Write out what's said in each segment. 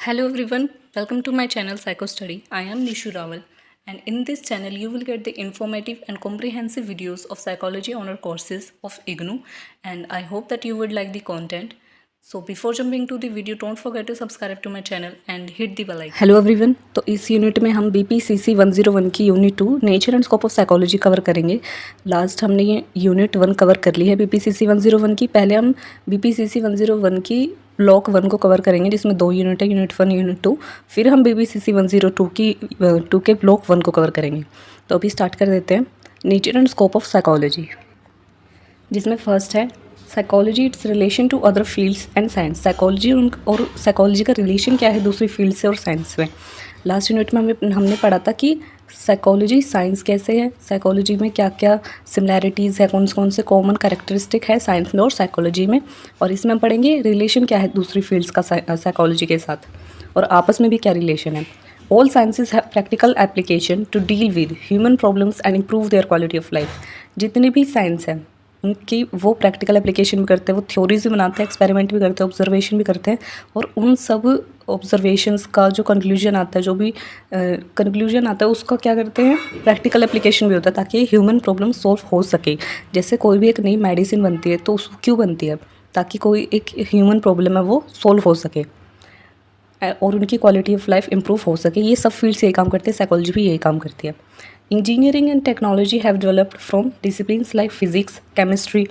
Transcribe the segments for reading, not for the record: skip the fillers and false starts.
Hello everyone, welcome to my channel Psycho Study. I am Nishu Rawal, and in this channel you will get the informative and comprehensive videos of psychology honor courses of IGNOU, and I hope that you would like the content. So before jumping to the video, don't forget to subscribe to my channel and hit the bell icon. Hello everyone, तो इस unit में हम BPCC 101 की unit 2 nature and scope of psychology cover करेंगे। Last हमने ये unit 1 cover कर ली है BPCC 101 की। पहले हम BPCC 101 की ब्लॉक 1 को कवर करेंगे, जिसमें 2 यूनिट है, यूनिट 1 यूनिट 2। फिर हम BPCC 102 की 2 के ब्लॉक 1 को कवर करेंगे। तो अभी स्टार्ट कर देते हैं nature and scope of psychology, जिसमें फर्स्ट है psychology its relation to other fields and science. Psychology और साइकोलॉजी का रिलेशन क्या है दूसरी फील्ड से और साइंस में। लास्ट यूनिट में हमने पढ़ा था कि साइकोलॉजी साइंस कैसे है, साइकोलॉजी में क्या क्या सिमिलैरिटीज़ है, कौन कौन से कॉमन कैरेक्टरिस्टिक है साइंस में और साइकोलॉजी में। और इसमें हम पढ़ेंगे रिलेशन क्या है दूसरी फील्ड्स का साइकोलॉजी के साथ, और आपस में भी क्या रिलेशन है। All sciences have practical application to deal with human problems and improve their quality of life. जितनी भी साइंस है उनकी वो प्रैक्टिकल एप्लीकेशन भी करते हैं, वो थ्योरीज भी बनाते हैं, एक्सपेरिमेंट भी करते हैं, ऑब्जर्वेशन भी करते हैं, और उन सब ऑब्जर्वेशंस का जो कंक्लूजन आता है, जो भी कंक्लूजन आता है, उसका क्या करते हैं, प्रैक्टिकल एप्लीकेशन भी होता है, ताकि ह्यूमन प्रॉब्लम सॉल्व हो सके। जैसे कोई भी एक नई मेडिसिन बनती है तो क्यों बनती है, ताकि कोई एक ह्यूमन प्रॉब्लम है वो सॉल्व हो सके और उनकी क्वालिटी ऑफ लाइफ इंप्रूव हो सके। ये सब फील्ड्स यही काम करते हैं, साइकोलॉजी भी यही काम करती है। Engineering and technology have developed from disciplines like physics, chemistry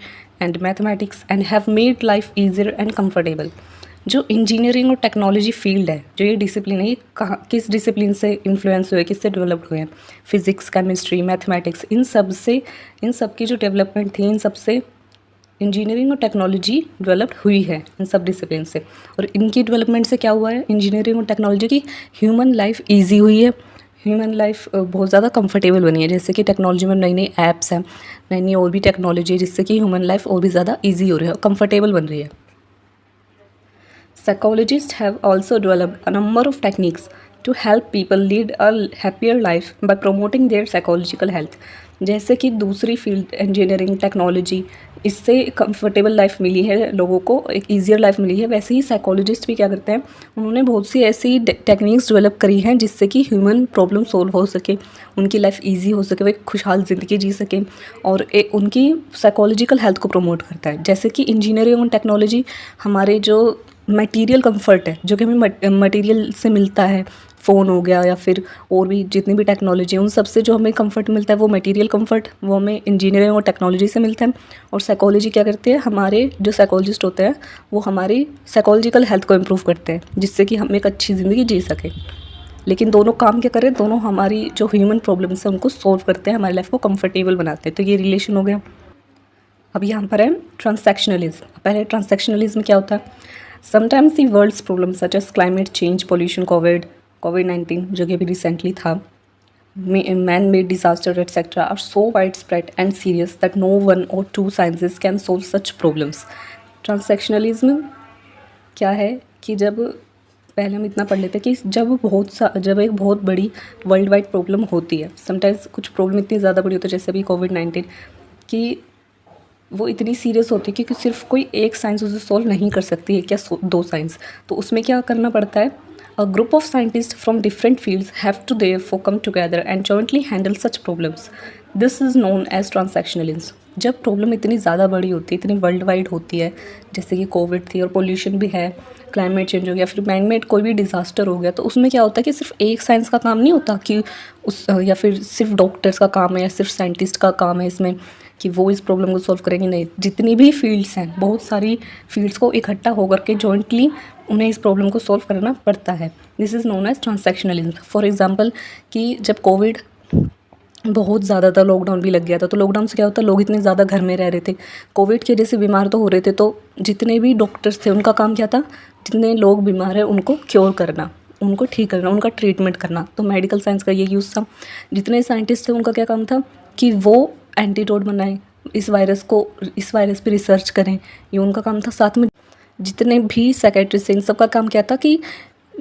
and mathematics and have made life easier and comfortable। जो इंजीनियरिंग और टेक्नोलॉजी फील्ड है, जो ये डिसिप्लिन है, ये कहाँ किस डिसिप्लिन से इन्फ्लुएंस हुए, किससे डेवलप्ड हुए हैं? फिजिक्स, केमिस्ट्री, मैथमेटिक्स, इन सब की जो डेवलपमेंट थी, इन सब से इंजीनियरिंग और टेक्नोलॉजी डेवलप्ड हुई है, इन सब डिसिप्लिन से। और इनकी डेवलपमेंट से क्या हुआ है, इंजीनियरिंग और टेक्नोलॉजी की ह्यूमन लाइफ ईजी हुई है, ह्यूमन लाइफ बहुत ज़्यादा कंफर्टेबल बनी है। जैसे कि टेक्नोलॉजी में नई नई ऐप्स हैं, नई नई और भी टेक्नोलॉजी है, जिससे कि ह्यूमन लाइफ और भी ज़्यादा ईजी हो रही है और कंफर्टेबल बन रही है। Psychologists have also developed a number of techniques to help people lead a happier life by promoting their psychological health। जैसे कि दूसरी फील्ड इंजीनियरिंग टेक्नोलॉजी, इससे कंफर्टेबल लाइफ मिली है लोगों को, एक ईजियर लाइफ मिली है। वैसे ही साइकोलॉजिस्ट भी क्या करते हैं, उन्होंने बहुत सी ऐसी टेक्निक्स डेवलप करी हैं जिससे कि ह्यूमन प्रॉब्लम सॉल्व हो सके, उनकी लाइफ ईजी हो सके, वो एक खुशहाल ज़िंदगी जी सकें, और उनकी साइकोलॉजिकल हेल्थ को प्रमोट करता है। जैसे कि इंजीनियरिंग और टेक्नोलॉजी हमारे जो मटेरियल कंफर्ट है, जो कि हमें मटेरियल से मिलता है, फ़ोन हो गया या फिर और भी जितनी भी टेक्नोलॉजी है, उन सब से जो हमें कंफर्ट मिलता है, वो मटेरियल कंफर्ट वो हमें इंजीनियरिंग और टेक्नोलॉजी से मिलता है। और साइकोलॉजी क्या करती है, हमारे जो साइकोलॉजिस्ट होते हैं वो हमारी साइकोलॉजिकल हेल्थ को इम्प्रूव करते हैं, जिससे कि हम एक अच्छी ज़िंदगी जी सकें। लेकिन दोनों काम क्या करें, दोनों हमारी जो ह्यूमन प्रॉब्लम्स हैं उनको सॉल्व करते हैं, हमारी लाइफ को कंफर्टेबल बनाते हैं। तो ये रिलेशन हो गया। अब यहाँ पर है ट्रांसैक्शनलिज्म। पहले ट्रांसैक्शनलिज्म क्या होता है, sometimes the world's problem such as climate change, pollution, कोविड-19 जो कि अभी रिसेंटली था, man made disaster etcetera are so wide spread and serious that no one or two sciences can solve such problems. Transactionalism क्या है कि जब पहले हम इतना पढ़ लेते हैं कि जब एक बहुत बड़ी वर्ल्ड वाइड प्रॉब्लम होती है, समटाइम्स कुछ प्रॉब्लम इतनी ज़्यादा बड़ी होती है, जैसे अभी कोविड-19 की, वो इतनी सीरियस होती है क्योंकि सिर्फ कोई एक साइंस उसे सॉल्व नहीं कर सकती है, क्या दो साइंस। तो उसमें क्या करना पड़ता है, a group of scientist from different fields have to therefore come together and jointly handle such problems. This is known as transactionalism. जब प्रॉब्लम इतनी ज़्यादा बड़ी होती है, इतनी वर्ल्ड वाइड होती है, जैसे कि कोविड थी और पोल्यूशन भी है, क्लाइमेट चेंज हो गया, फिर मैन मेड कोई भी डिज़ास्टर हो गया, तो उसमें क्या होता है कि सिर्फ एक साइंस का काम नहीं होता कि या फिर सिर्फ डॉक्टर्स का काम है या सिर्फ साइंटिस्ट का काम है इसमें कि वो इस प्रॉब्लम को सॉल्व करेंगे। नहीं, जितनी भी फील्ड्स हैं, बहुत सारी फील्ड्स को इकट्ठा होकर के जॉइंटली उन्हें इस प्रॉब्लम को सॉल्व करना पड़ता है। This is known as transactionalism. For example कि जब कोविड बहुत ज़्यादा था, लॉकडाउन भी लग गया था, तो लॉकडाउन से क्या होता है, लोग इतने ज़्यादा घर में रह रहे थे, कोविड की वजह से बीमार तो हो रहे थे, तो जितने भी डॉक्टर्स थे उनका काम क्या था, जितने लोग बीमार हैं उनको क्योर करना, उनको ठीक करना, उनका ट्रीटमेंट करना। तो मेडिकल साइंस का ये यूज़ था। जितने साइंटिस्ट थे उनका क्या काम था कि वो एंटीडोट बनाएं, इस वायरस पे रिसर्च करें, ये उनका काम था। साथ में जितने भी साइकेट्रिस्ट थे, इन सब का काम क्या था कि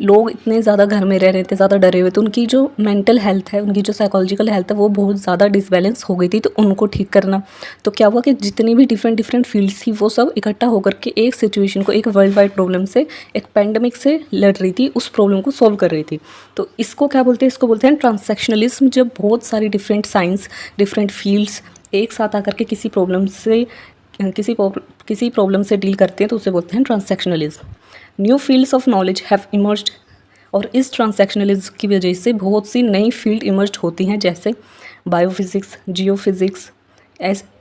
लोग इतने ज़्यादा घर में रह रहे थे, ज़्यादा डरे हुए, तो उनकी जो मेंटल हेल्थ है, उनकी जो साइकोलॉजिकल हेल्थ है, वो बहुत ज़्यादा डिसबैलेंस हो गई थी। तो उनको ठीक करना, तो क्या हुआ कि जितनी भी डिफरेंट डिफरेंट फील्ड्स थी वो सब इकट्ठा होकर के एक सिचुएशन को, एक वर्ल्ड वाइड प्रॉब्लम से, एक पैंडमिक से लड़ रही थी, उस प्रॉब्लम को सॉल्व कर रही थी। तो इसको क्या बोलते हैं? इसको बोलते हैं ट्रांसैक्शनलिज्म। जब बहुत सारी डिफरेंट साइंस, डिफरेंट फील्ड्स एक साथ आकर के किसी प्रॉब्लम से डील करते हैं, तो उसे बोलते हैं transactionalism. New fields of knowledge have emerged, और इस ट्रांसैक्शनलिज्म की वजह से बहुत सी नई फील्ड इमर्ज होती हैं, जैसे बायोफिज़िक्स, जियोफिज़िक्स,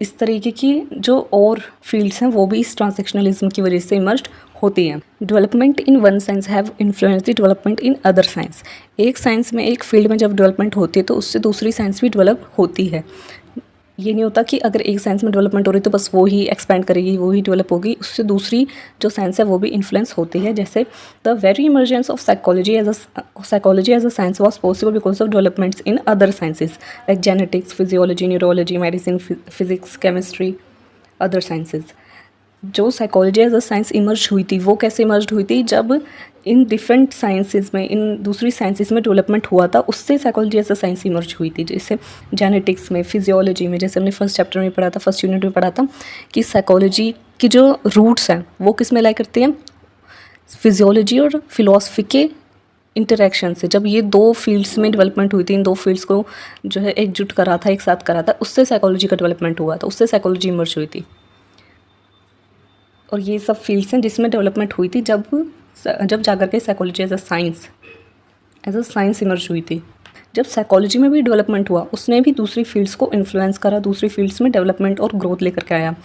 इस तरीके की जो और फील्ड्स हैं वो भी इस ट्रांसैक्शनलिज्म की वजह से इमर्ज होती हैं। Development in one science have influence the development in other science. एक साइंस में, एक फील्ड में जब डेवलपमेंट होती है तो उससे दूसरी साइंस भी डेवलप होती है। ये नहीं होता कि अगर एक साइंस में डेवलपमेंट हो रही है तो बस वो ही एक्सपेंड करेगी, वो ही डेवलप होगी, उससे दूसरी जो साइंस है वो भी इन्फ्लुएंस होती है। जैसे the very emergence of psychology as a science was possible because of developments in other sciences like genetics, physiology, neurology, medicine, physics, chemistry, other sciences. जो psychology as a science emerge हुई थी, वो कैसे emerge हुई थी? जब in different sciences में, इन दूसरी साइंसेज में डेवलपमेंट हुआ था, उससे psychology as a science emerge हुई थी। जैसे जेनेटिक्स में, फिजियोलॉजी में, जैसे हमने फर्स्ट चैप्टर में पढ़ा था, फर्स्ट यूनिट में पढ़ा था कि साइकोलॉजी की जो रूट्स हैं वो किस में लाई करती हैं? फिजियोलॉजी और फिलॉसफी के इंटरेक्शन से। जब ये दो फील्ड्स में डेवलपमेंट हुई थी, इन दो फील्ड्स को जो है एकजुट करा था, एक साथ करा था, उससे साइकोलॉजी का डेवलपमेंट हुआ था, उससे साइकोलॉजी इमर्ज हुई थी। और ये सब फील्ड्स हैं जिसमें डेवलपमेंट हुई थी जब जाकर के psychology as a science emerge हुई थी। जब साइकोलॉजी में भी डेवलपमेंट हुआ, उसने भी दूसरी फील्ड्स को इन्फ्लुएंस करा, दूसरी फील्ड्स में डेवलपमेंट और ग्रोथ लेकर के आया।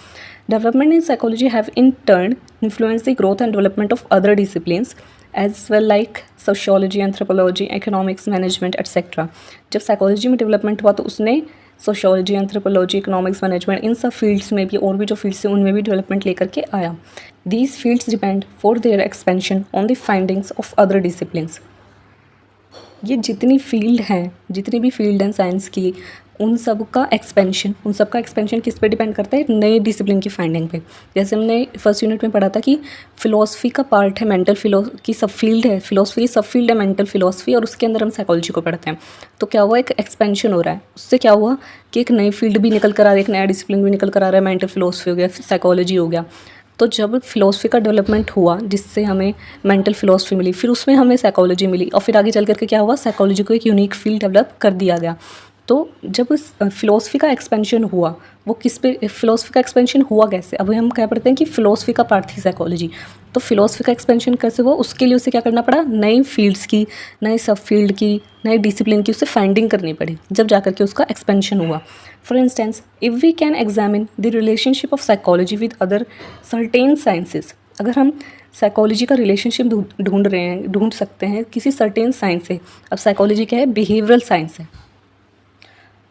Development in psychology have in turn influence the growth and development of other disciplines as well like sociology, anthropology, economics, management etcetera. जब साइकोलॉजी में डेवलपमेंट हुआ तो उसने सोशियोलॉजी, एंथ्रोपोलॉजी, इकोनॉमिक्स, मैनेजमेंट, इन सब फील्ड्स में भी, और भी जो फील्ड्स हैं उनमें भी डेवलपमेंट लेकर के आया। These fields depend for their expansion on the findings of other disciplines. ये जितनी भी फील्ड हैं साइंस की, उन सब का एक्सपेंशन किस पे डिपेंड करता है? नए डिसिप्लिन की फाइंडिंग पे। जैसे हमने फर्स्ट यूनिट में पढ़ा था कि फिलॉसफी का पार्ट है मेंटल की सब फील्ड है, फिलॉसफी की सब फील्ड है मेंटल फिलॉसफी, और उसके अंदर हम साइकोलॉजी को पढ़ते हैं। तो क्या हुआ? एक एक्सपेंशन हो रहा है, उससे क्या हुआ कि एक नई फील्ड भी निकल कर आ रही है, एक नया डिसिप्लिन भी निकल कर आ रहा है। मेंटल फिलॉसफी हो गया, साइकोलॉजी हो गया। तो जब फिलॉसफी का डेवलपमेंट हुआ, जिससे हमें मेंटल फिलॉसफी मिली, फिर उसमें हमें साइकोलॉजी मिली, और फिर आगे चल करके क्या हुआ? साइकोलॉजी को एक यूनिक फील्ड डेवलप कर दिया गया। तो जब फिलॉसफी का एक्सपेंशन हुआ, वो किस पे फिलॉसफी का एक्सपेंशन हुआ कैसे? अभी हम क्या पढ़ते हैं कि फिलॉसफी का पार्ट थी साइकोलॉजी, तो फिलॉसफी का एक्सपेंशन कैसे हुआ? उसके लिए उसे क्या करना पड़ा? नई फील्ड्स की, नए सब फील्ड की, नए डिसिप्लिन की उसे फाइंडिंग करनी पड़ी, जब जाकर के उसका एक्सपेंशन हुआ। For instance, if we can examine the relationship of psychology with other certain sciences, अगर हम साइकोलॉजी का रिलेशनशिप ढूंढ सकते हैं किसी सर्टेन साइंस से। अब साइकोलॉजी क्या है? बिहेवियरल साइंस है।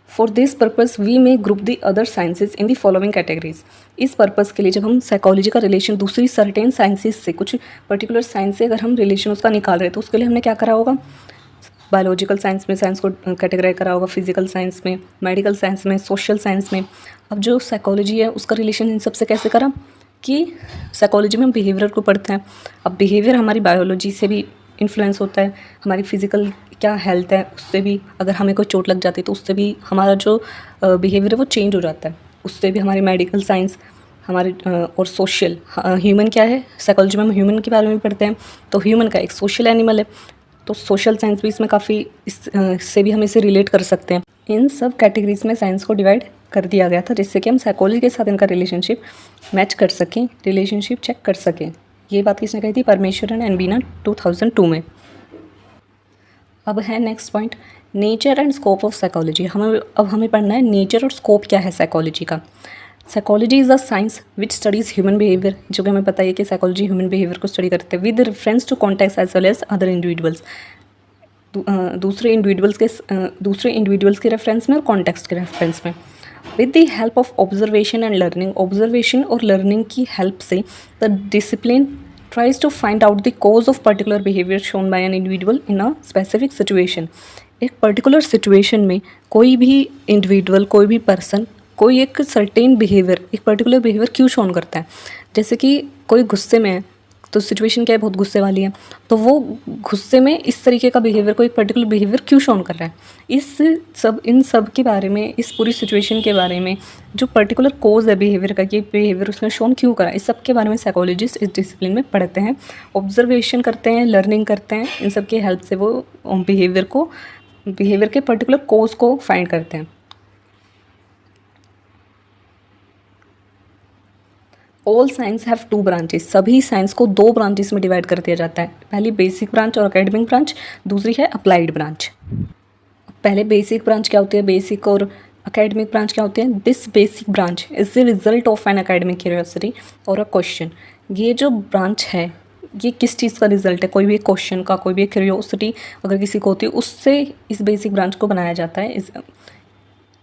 For this purpose we may group the other sciences in the following categories. इस पर्पज़ के लिए जब हम साइकोलॉजी का रिलेशन दूसरी सर्टेन साइंसेज से, कुछ पर्टिकुलर साइंस से अगर हम रिलेशन उसका निकाल रहे हैं, तो उसके लिए हमने क्या करा होगा? बायोलॉजिकल साइंस में साइंस को कैटेगराइज करा होगा, फिजिकल साइंस में, मेडिकल साइंस में, सोशल साइंस में। अब जो साइकोलॉजी है उसका रिलेशन इन सबसे कैसे करा कि साइकोलॉजी में हम बिहेवियर को पढ़ते हैं। अब बिहेवियर हमारी बायोलॉजी से भी इन्फ्लुएंस होता है, हमारी फिजिकल क्या हेल्थ है उससे भी, अगर हमें कोई चोट लग जाती है तो उससे भी हमारा जो बिहेवियर है वो चेंज हो जाता है। उससे भी हमारी मेडिकल साइंस, हमारे और सोशल, ह्यूमन क्या है? साइकोलॉजी में हम ह्यूमन के बारे में पढ़ते हैं, तो ह्यूमन का एक सोशल एनिमल है, तो सोशल साइंस भी इसमें काफ़ी इससे भी हम इसे रिलेट कर सकते हैं। इन सब कैटेगरीज में साइंस को डिवाइड कर दिया गया था, जिससे कि हम साइकोलॉजी के साथ इनका रिलेशनशिप मैच कर सकें, रिलेशनशिप चेक कर सकें। ये बात किसने कही थी? परमेश्वरन एंड बीना 2002 में। अब है next point, nature and scope of psychology. हमें पढ़ना है नेचर और स्कोप क्या है साइकोलॉजी का। Psychology is a science which studies human behaviour, जो कि हमें पता है कि साइकोलॉजी ह्यूमन बिहेवियर को स्टडी करते हैं, with reference to context as well as other individuals. दूसरे इंडिविजुअल्स के रेफरेंस में और कॉन्टेक्स्ट के रेफरेंस में। With the help of observation and learning, observation और लर्निंग की हेल्प से the discipline tries to find out the cause of particular behavior shown by an individual in a specific situation। एक particular situation में कोई भी individual, कोई भी person, कोई एक सर्टेन बिहेवियर, एक पर्टिकुलर बिहेवियर क्यों शोन करता है। जैसे कि कोई गुस्से में है तो सिचुएशन क्या है, बहुत गुस्से वाली है, तो वो गुस्से में इस तरीके का बिहेवियर, कोई पर्टिकुलर बिहेवियर क्यों शोन कर रहा है, इन सब के बारे में, इस पूरी सिचुएशन के बारे में, जो पर्टिकुलर कोज है बिहेवियर का, कि बिहेवियर उसने शोन क्यों करा, इस सब के बारे में साइकोलॉजिस्ट इस डिसिप्लिन में पढ़ते हैं, ऑब्जर्वेशन करते हैं, लर्निंग करते हैं, इन सब की हेल्प से वो बिहेवियर के पर्टिकुलर कोज को फाइंड करते हैं। All science have two branches, सभी साइंस को दो ब्रांचेस में डिवाइड कर दिया जाता है, पहली बेसिक ब्रांच और एकेडमिक ब्रांच, दूसरी है अप्लाइड ब्रांच। पहले बेसिक ब्रांच क्या होती है, बेसिक और एकेडमिक ब्रांच क्या होती है। This basic branch is the result of an academic curiosity और अ क्वेश्चन। ये जो ब्रांच है ये किस चीज़ का रिजल्ट है, कोई भी एक क्वेश्चन का, कोई भी एक क्यूरियोसिटी अगर किसी को होती है, उससे इस बेसिक ब्रांच को बनाया जाता है।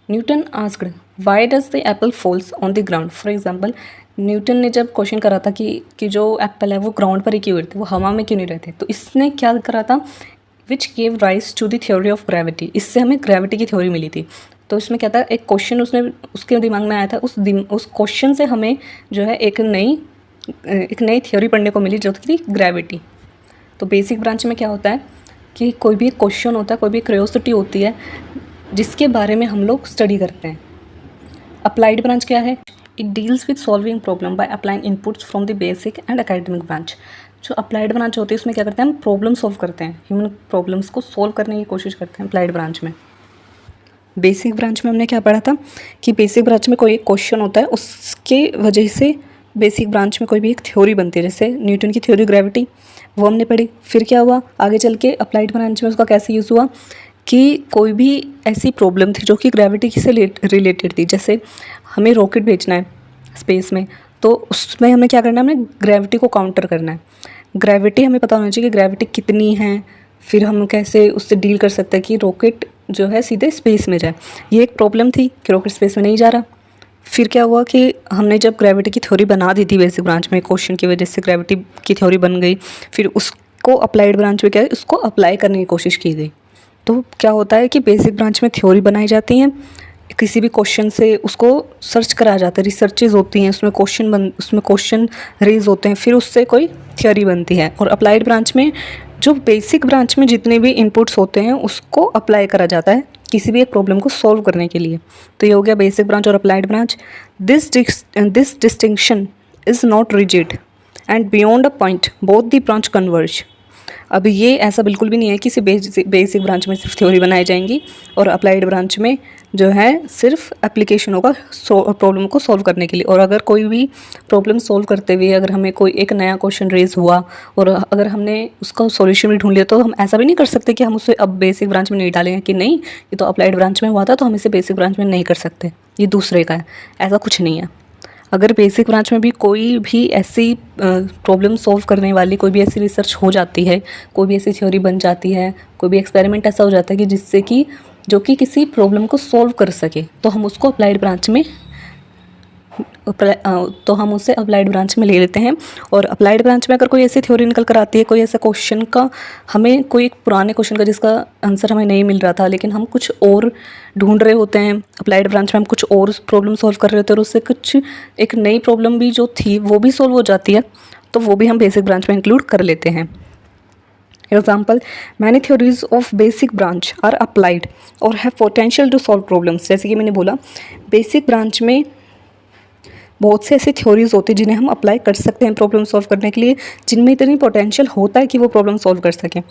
Newton asked why does the Apple falls on the ground. For example, Newton ने जब क्वेश्चन करा था कि जो एप्पल है वो ग्राउंड पर ही क्यों गिरते, वो हवा में क्यों नहीं रहते, तो इसने क्या करा था, which gave rise to the theory of gravity. इससे हमें ग्रेविटी की थ्योरी मिली थी। तो इसमें क्या था, एक क्वेश्चन उसके दिमाग में आया था, उस क्वेश्चन से हमें जो है एक नई थ्योरी पढ़ने को मिली, जो थी ग्रेविटी। तो बेसिक ब्रांच में क्या होता है कि कोई भी क्वेश्चन होता है, कोई भी क्यूरियोसिटी होती है जिसके बारे में हम लोग स्टडी करते हैं। अप्लाइड ब्रांच क्या है, it deals with solving problem by applying inputs from the basic and academic branch. जो अप्लाइड ब्रांच होती है उसमें क्या करते हैं, हम प्रॉब्लम सॉल्व करते हैं, ह्यूमन प्रॉब्लम्स को सॉल्व करने की कोशिश करते हैं अप्लाइड ब्रांच में। बेसिक ब्रांच में हमने क्या पढ़ा था कि बेसिक ब्रांच में कोई एक क्वेश्चन होता है, उसके वजह से बेसिक ब्रांच में कोई भी एक थ्योरी बनती है, जैसे न्यूटन की थ्योरी ग्रेविटी, वो हमने पढ़ी। फिर क्या हुआ आगे चल के अप्लाइड ब्रांच में उसका कैसे यूज़ हुआ कि कोई भी ऐसी प्रॉब्लम थी जो कि ग्रेविटी से रिलेटेड थी, जैसे हमें रॉकेट भेजना है स्पेस में, तो उसमें हमें क्या करना है, हमें ग्रेविटी को काउंटर करना है। ग्रेविटी हमें पता होना चाहिए कि ग्रेविटी कितनी है, फिर हम कैसे उससे डील कर सकते हैं कि रॉकेट जो है सीधे स्पेस में जाए। ये एक प्रॉब्लम थी कि रॉकेट स्पेस में नहीं जा रहा। फिर क्या हुआ कि हमने जब ग्रेविटी की थ्योरी बना दी थी बेसिक ब्रांच में, क्वेश्चन की वजह से ग्रेविटी की थ्योरी बन गई, फिर उसको अप्लाइड ब्रांच में क्या है, उसको अप्लाई करने की कोशिश की गई। तो क्या होता है कि बेसिक ब्रांच में थ्योरी बनाई जाती हैं, किसी भी क्वेश्चन से उसको सर्च कराया जाता है, रिसर्चेज होती हैं, उसमें क्वेश्चन रेज होते हैं, फिर उससे कोई थ्योरी बनती है। और अप्लाइड ब्रांच में जो बेसिक ब्रांच में जितने भी इनपुट्स होते हैं उसको अप्लाई करा जाता है किसी भी एक प्रॉब्लम को सॉल्व करने के लिए। तो ये हो गया बेसिक ब्रांच और applied branch. This distinction is not rigid and beyond a point both the branch converge. अब ये ऐसा बिल्कुल भी नहीं है कि सिर्फ बेसिक ब्रांच में सिर्फ थ्योरी बनाई जाएंगी और अप्लाइड ब्रांच में जो है सिर्फ एप्लीकेशन होगा प्रॉब्लम को सॉल्व करने के लिए। और अगर कोई भी प्रॉब्लम सॉल्व करते हुए अगर हमें कोई एक नया क्वेश्चन रेज हुआ और अगर हमने उसका सॉल्यूशन भी ढूंढ लिया, तो हम ऐसा भी नहीं कर सकते कि हम उसे अब बेसिक ब्रांच में नहीं डालेंगे कि नहीं ये तो अप्लाइड ब्रांच में हुआ था तो हम इसे बेसिक ब्रांच में नहीं कर सकते, ये दूसरे का है, ऐसा कुछ नहीं है। अगर बेसिक ब्रांच में भी कोई भी ऐसी प्रॉब्लम सॉल्व करने वाली कोई भी ऐसी रिसर्च हो जाती है, कोई भी ऐसी थ्योरी बन जाती है, कोई भी एक्सपेरिमेंट ऐसा हो जाता है कि जिससे कि जो कि किसी प्रॉब्लम को सॉल्व कर सके, तो हम उसको अप्लाइड ब्रांच में तो हम उसे अप्लाइड ब्रांच में ले लेते हैं। और अप्लाइड ब्रांच में अगर कोई ऐसी थ्योरी निकल कर आती है, कोई ऐसा क्वेश्चन का हमें कोई एक पुराने क्वेश्चन का जिसका आंसर हमें नहीं मिल रहा था लेकिन हम कुछ और ढूंढ रहे होते हैं, अप्लाइड ब्रांच में हम कुछ और प्रॉब्लम सॉल्व कर रहे होते हैं और उससे कुछ एक नई प्रॉब्लम भी जो थी वो भी सॉल्व हो जाती है, तो वो भी हम बेसिक ब्रांच में इंक्लूड कर लेते हैं। Example, many theories of basic branch are applied और have potential to solve problems. जैसे कि मैंने बोला बेसिक ब्रांच में बहुत से ऐसी थ्योरीज होती हैं जिन्हें हम अप्लाई कर सकते हैं प्रॉब्लम सॉल्व करने के लिए, जिनमें इतनी पोटेंशियल होता है कि वो प्रॉब्लम सॉल्व कर सकें।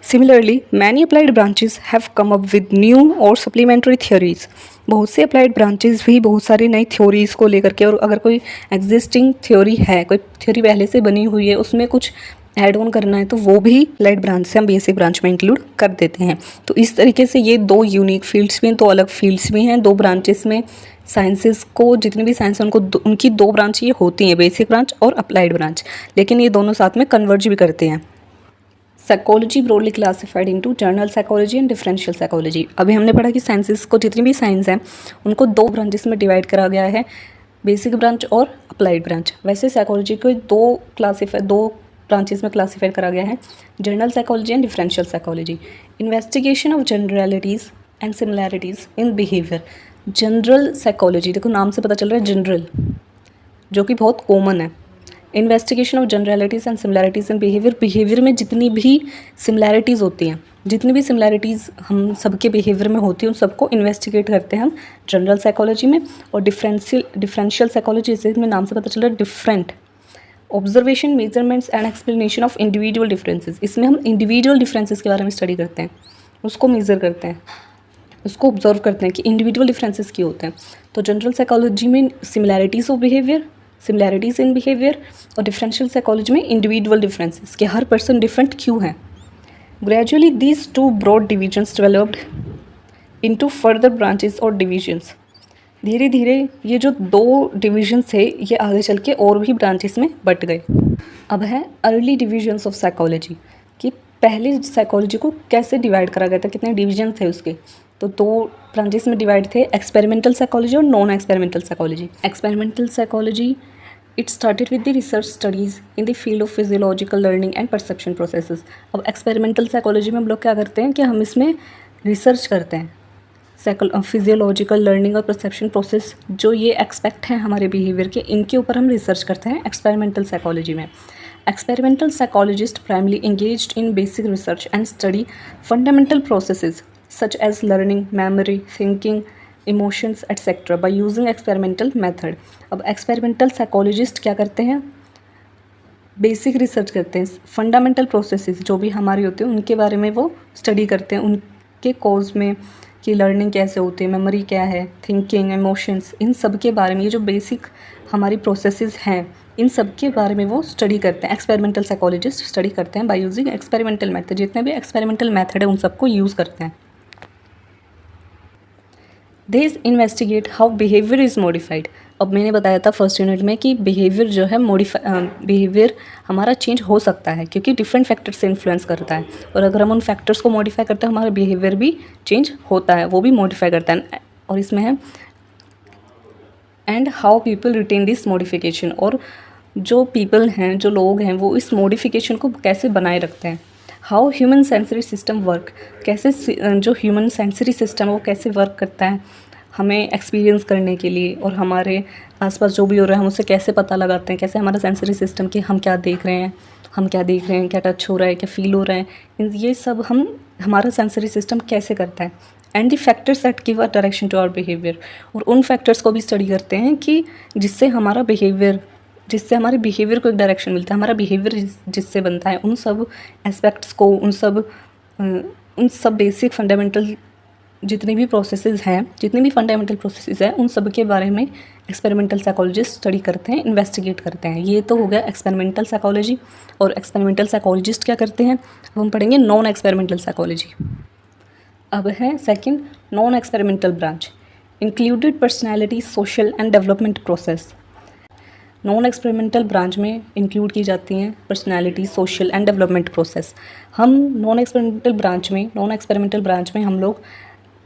Similarly many applied branches have come up with new और सप्लीमेंट्री थ्योरीज। बहुत से अप्लाइड ब्रांचेस भी बहुत सारी नई थ्योरीज को लेकर के, और अगर कोई एग्जिस्टिंग थ्योरी है, कोई थ्योरी पहले से बनी हुई है, उसमें कुछ ऐड ऑन करना है, तो वो भी अप्लाइड ब्रांच से हम बेसिक ब्रांच में इंक्लूड कर देते हैं। तो इस तरीके से ये दो यूनिक फील्ड्स भी हैं, दो अलग फील्ड्स भी हैं, दो ब्रांचेस में साइंसेस को, जितने भी साइंस हैं उनको उनकी दो ब्रांच ये होती हैं, बेसिक ब्रांच और अप्लाइड ब्रांच, लेकिन ये दोनों साथ में कन्वर्ज भी करते हैं। Psychology broadly classified into general psychology and differential psychology. अभी हमने पढ़ा कि साइंसेस को, जितनी भी साइंस हैं उनको दो ब्रांचेस में डिवाइड करा गया है, बेसिक ब्रांच और अप्लाइड ब्रांच। वैसे साइकोलॉजी को दो ब्रांचेस में क्लासीफाई करा गया है, general psychology and differential psychology. Investigation of generalities and similarities in behaviour. General psychology, देखो नाम से पता चल रहा है जनरल, जो कि बहुत कॉमन है। Investigation of generalities and similarities in behaviour में जितनी भी सिमिलैरिटीज़ होती हैं, जितनी भी सिमिलैरिटीज़ हम सबके बिहेवियर में होती हैं, उन सबको इन्वेस्टिगेट करते हैं हम जनरल साइकोलॉजी में। और डिफरेंशियल साइकोलॉजी, इसमें नाम से पता चल रहा है different, observation, measurements and explanation of individual differences, इसमें हम इंडिविजुअल डिफरेंसेस के बारे में स्टडी करते हैं, उसको मेज़र करते हैं, उसको ऑब्जर्व करते हैं कि इंडिविजुअल डिफरेंसेस क्यों होते हैं। तो जनरल साइकोलॉजी में similarities of behaviour, similarities in behaviour, और डिफरेंशियल साइकोलॉजी में इंडिविजुअल डिफरेंसेस, कि हर पर्सन डिफरेंट क्यों है। Gradually these two broad divisions developed into further branches और डिविजन्स, धीरे धीरे ये जो दो डिविजन्स थे ये आगे चल के और भी ब्रांचेस में बट गए। अब है अर्ली डिविजन्स ऑफ साइकोलॉजी, कि पहले साइकोलॉजी को कैसे डिवाइड करा गया था, कितने डिवीजन थे उसके। तो दो ब्रांचेस में डिवाइड थे, एक्सपेरिमेंटल साइकोलॉजी और non experimental psychology. Experimental psychology it started with the research studies in the field of physiological learning and perception processes. अब एक्सपेरिमेंटल साइकोलॉजी में हम लोग क्या करते हैं कि हम इसमें रिसर्च करते हैं फिजियोलॉजिकल लर्निंग और परसेप्शन प्रोसेस, जो ये एक्सपेक्ट हैं हमारे बिहेवियर के, इनके ऊपर हम रिसर्च करते हैं एक्सपेरिमेंटल साइकोलॉजी में। Experimental psychologist primarily engaged in basic research and study fundamental processes such as learning, memory, thinking, emotions, etc. by using experimental method. अब एक्सपेरिमेंटल साइकोलॉजिस्ट क्या करते हैं, बेसिक रिसर्च करते हैं, फंडामेंटल प्रोसेसेस जो भी हमारी होती हैं उनके बारे में वो स्टडी करते हैं, उनके कॉज में कि लर्निंग कैसे होती है, मेमोरी क्या है, थिंकिंग, इमोशंस, इन सब के बारे में, ये जो बेसिक हमारी प्रोसेसेस हैं इन सब के बारे में वो स्टडी करते हैं। एक्सपेरिमेंटल साइकोलॉजिस्ट स्टडी करते हैं बाय यूजिंग एक्सपेरिमेंटल मेथड, जितने भी एक्सपेरिमेंटल मेथड है उन सबको यूज़ करते हैं। They investigate how behaviour is modified. अब मैंने बताया था फर्स्ट यूनिट में कि बिहेवियर जो है बिहेवियर हमारा चेंज हो सकता है क्योंकि डिफरेंट फैक्टर्स से इन्फ्लुएंस करता है, और अगर हम उन फैक्टर्स को मॉडिफाई करते हैं हमारा बिहेवियर भी चेंज होता है, वो भी मॉडिफाई करता है। और इसमें है and how people retain this modification, और जो पीपल हैं, जो लोग हैं, वो इस मॉडिफिकेशन को कैसे बनाए रखते हैं। How human sensory system work, कैसे जो ह्यूमन सेंसरी सिस्टम है वो कैसे वर्क करता है हमें एक्सपीरियंस करने के लिए, और हमारे आसपास जो भी हो रहा है हम उसे कैसे पता लगाते हैं, कैसे हमारा सेंसरी सिस्टम कि हम क्या देख रहे हैं, हम क्या देख रहे हैं, क्या टच हो रहा है, क्या फील हो रहा है, ये सब हमारा सेंसरी सिस्टम कैसे करता है। And the factors that give a direction to our behaviour, और उन फैक्टर्स को भी स्टडी करते हैं कि जिससे हमारे बिहेवियर को एक डायरेक्शन मिलता है, हमारा बिहेवियर जिससे बनता है, उन सब एस्पेक्ट्स को, उन सब बेसिक फंडामेंटल जितनी भी फंडामेंटल प्रोसेसेस हैं उन सब के बारे में एक्सपेरिमेंटल साइकोलॉजिस्ट स्टडी करते हैं, इन्वेस्टिगेट करते हैं। ये तो हो गया एक्सपेरिमेंटल साइकोलॉजी। और एक्सपेरिमेंटल साइकोलॉजिस्ट क्या करते हैं, अब हम पढ़ेंगे नॉन एक्सपेरिमेंटल साइकोलॉजी। अब है second non experimental branch, included personality, social and development process. Non experimental branch में इंक्लूड की जाती हैं personality, social and development process. हम नॉन एक्सपेरिमेंटल ब्रांच में हम लोग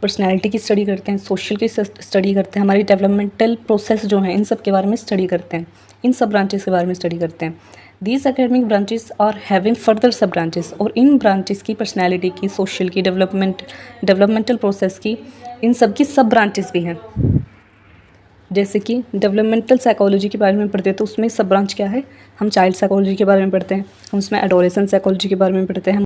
पर्सनैलिटी की स्टडी करते हैं, सोशल की स्टडी करते हैं, हमारी डेवलपमेंटल प्रोसेस जो हैं इन सब के बारे में स्टडी करते हैं, इन सब ब्रांचेस के बारे में स्टडी करते हैं। These academic branches are having further sub branches, और इन ब्रांचेस की पर्सनैलिटी की, सोशल की, डेवलपमेंटल प्रोसेस की, इन सब की सब ब्रांचेस भी हैं। जैसे कि डेवलपमेंटल साइकोलॉजी के बारे में पढ़ते हैं तो उसमें सब ब्रांच क्या है, हम चाइल्ड साइकोलॉजी के बारे में पढ़ते हैं, हम उसमें एडोलेसेंट साइकोलॉजी के बारे में पढ़ते हैं,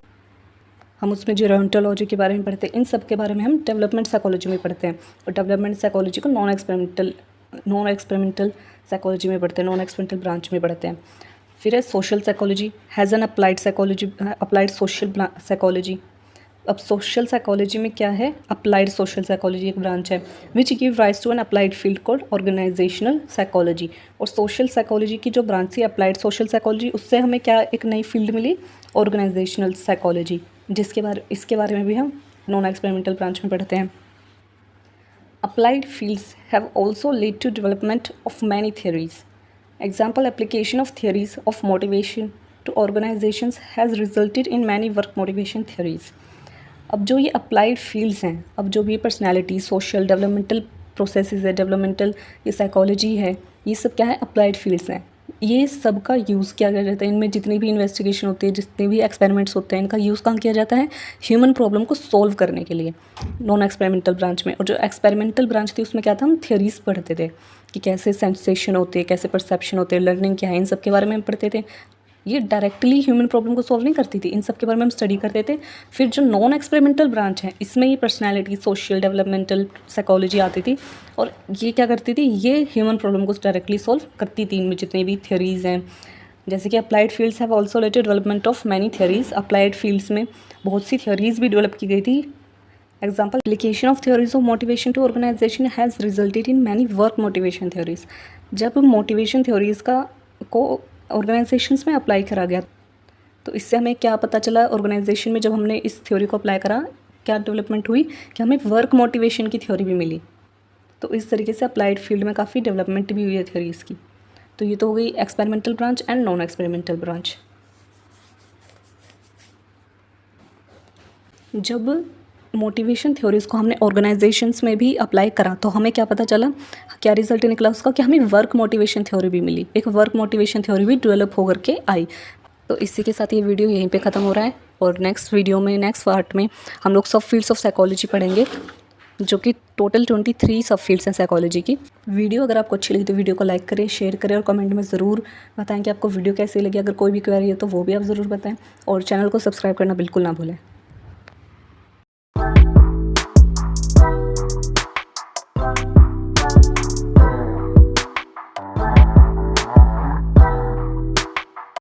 हम उसमें जेरोंटोलॉजी के बारे में पढ़ते हैं, इन सब के बारे में हम डेवलपमेंट साइकोलॉजी में पढ़ते हैं। और डेवलपमेंट साइकोलॉजी को नॉन एक्सपेरिमेंटल साइकोलॉजी में पढ़ते हैं, नॉन एक्सपेरिमेंटल ब्रांच में पढ़ते हैं। फिर है social psychology, has an applied social psychology. अब सोशल साइकोलॉजी में क्या है, अप्लाइड सोशल साइकोलॉजी एक ब्रांच है which give rise to an applied field called organisational psychology. और सोशल साइकोलॉजी की जो ब्रांच थी अप्लाइड सोशल साइकोलॉजी, उससे हमें क्या एक नई फील्ड मिली, ऑर्गेनाइजेशनल साइकोलॉजी, इसके बारे में भी हम नॉन एक्सपेरिमेंटल ब्रांच में पढ़ते हैं। Applied fields have also lead to development of many theories. Example application of theories of motivation to organisations has resulted in many work motivation theories. अब जो ये अप्लाइड फील्ड्स हैं, अब जो भी पर्सनैलिटी, सोशल, डेवलपमेंटल प्रोसेसेस है, developmental ये psychology है, ये सब क्या है, अप्लाइड फील्ड्स हैं। ये सब का यूज़ किया जाता है, इनमें जितनी भी इन्वेस्टिगेशन होती है, जितने भी एक्सपेरिमेंट्स होते हैं, इनका यूज़ कहाँ किया जाता है? ह्यूमन प्रॉब्लम को सॉल्व करने के लिए, नॉन एक्सपेरिमेंटल ब्रांच में। और जो एक्सपेरिमेंटल ब्रांच थी उसमें क्या था, हम थ्योरीज पढ़ते थे कि कैसे सेंसेशन होते हैं, कैसे परसेप्शन होते हैं, लर्निंग क्या है, इन सब के बारे में हम पढ़ते थे। ये डायरेक्टली ह्यूमन प्रॉब्लम को सॉल्व नहीं करती थी, इन सब के बारे में हम स्टडी करते थे। फिर जो नॉन एक्सपेरिमेंटल ब्रांच है, इसमें ये पर्सनैलिटी, सोशल डेवलपमेंटल साइकोलॉजी आती थी, और ये क्या करती थी, ये ह्यूमन प्रॉब्लम को डायरेक्टली सॉल्व करती थी। इनमें जितनी भी थ्योरीज हैं, जैसे कि applied fields have also led to development of many theories. Applied fields में बहुत सी थ्योरीज भी डेवलप की गई थी। Example, application of theories of motivation to organisation has resulted in many work motivation theories. जब मोटिवेशन थ्योरीज को ऑर्गेनाइजेशंस में अप्लाई करा गया, तो इससे हमें क्या पता चला, ऑर्गेनाइजेशन में जब हमने इस थ्योरी को अप्लाई करा, क्या डेवलपमेंट हुई कि हमें वर्क मोटिवेशन की थ्योरी भी मिली। तो इस तरीके से अप्लाइड फील्ड में काफ़ी डेवलपमेंट भी हुई है थ्योरीज की। तो ये तो हो गई experimental branch and non experimental branch. जब मोटिवेशन थ्योरीज को हमने ऑर्गेनाइजेशंस में भी अप्लाई करा, तो हमें क्या पता चला, क्या रिजल्ट निकला उसका, कि हमें वर्क मोटिवेशन थ्योरी भी मिली, एक वर्क मोटिवेशन थ्योरी भी डेवलप होकर के आई। तो इसी के साथ ये वीडियो यहीं पे ख़त्म हो रहा है, और नेक्स्ट वीडियो में, नेक्स्ट पार्ट में हम लोग सब फील्ड्स ऑफ साइकोलॉजी पढ़ेंगे, जो कि टोटल 23 सब फील्ड्स हैं साइकोलॉजी की। वीडियो अगर आपको अच्छी लगी तो वीडियो को लाइक करें, शेयर करें, और कमेंट में ज़रूर बताएं कि आपको वीडियो कैसी लगी। अगर कोई भी क्वेरी है तो वो भी आप ज़रूर बताएं, और चैनल को सब्सक्राइब करना बिल्कुल ना भूलें।